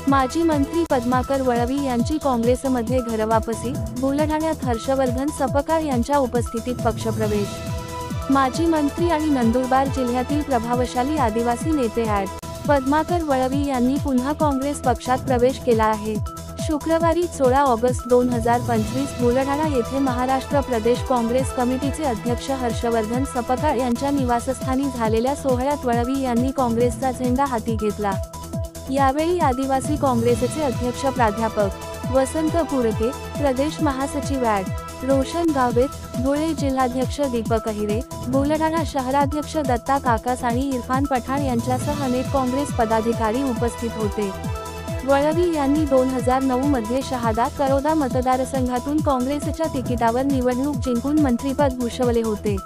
माजी मंत्री पद्माकर वळवी यांची काँग्रेसमध्ये घरवापसी, बुलढाण्यात हर्षवर्धन सपकाळ यांच्या उपस्थितीत पक्षप्रवेश। माजी मंत्री आणि नंदुरबार जिल्ह्यातील प्रभावशाली आदिवासी नेते ॲड. पद्माकर वळवी यांनी पुन्हा काँग्रेस पक्षात प्रवेश केला आहे। शुक्रवारी 16 ऑगस्ट 2025 बुलढाणा येथे महाराष्ट्र प्रदेश काँग्रेस कमिटीचे अध्यक्ष हर्षवर्धन सपकाळ यांच्या निवासस्थानी झालेल्या सोहळ्यात वळवी यांनी काँग्रेसचा झेंडा हाती घेतला। यावेळी आदिवासी काँग्रेसचे अध्यक्ष प्राध्यापक वसंत पुरके, प्रदेश महासचिव ॲड. रोशन गावित, धुळे जिल्हाध्यक्ष दीपक अहिरे, बुलढाणा शहराध्यक्ष दत्ता काकास आणि इरफान पठाण यांच्यासह अनेक काँग्रेस पदाधिकारी उपस्थित होते। वळवी यांनी 2009 मध्ये शहादा करोदा मतदारसंघातून काँग्रेसच्या तिकिटावर निवडणूक जिंकून मंत्रिपद भूषवले होते।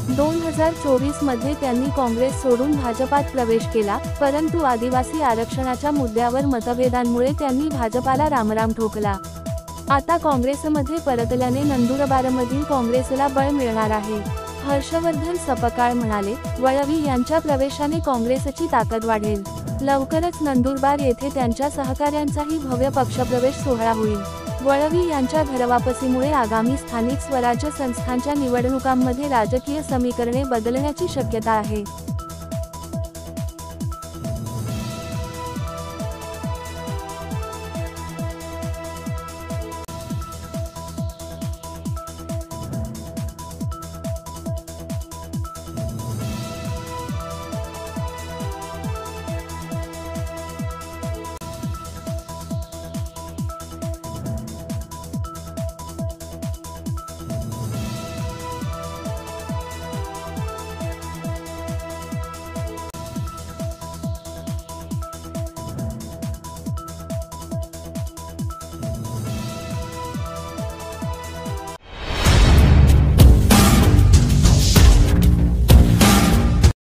2024 मध्ये त्यांनी काँग्रेस सोडून भाजपात प्रवेश केला, परंतु आदिवासी आरक्षणाच्या मुद्द्यावर मतभेदांमुळे त्यांनी भाजपाला रामराम ठोकला। आता काँग्रेसमध्ये परतल्याने नंदुरबारमधील काँग्रेसला बळ मिळणार आहे। हर्षवर्धन सपकाळ म्हणाले, वळवी यांच्या प्रवेशाने काँग्रेसची ताकद वाढेल। लवकरच नंदुरबार येथे त्यांच्या सहकाऱ्यांचाही भव्य पक्षप्रवेश सोहळा होईल। वळवी यांच्या घरवापसीमुळे आगामी स्थानिक स्वराज्य संस्थांच्या निवडणुकांमध्ये राजकीय समीकरणे बदलण्याची शक्यता आहे।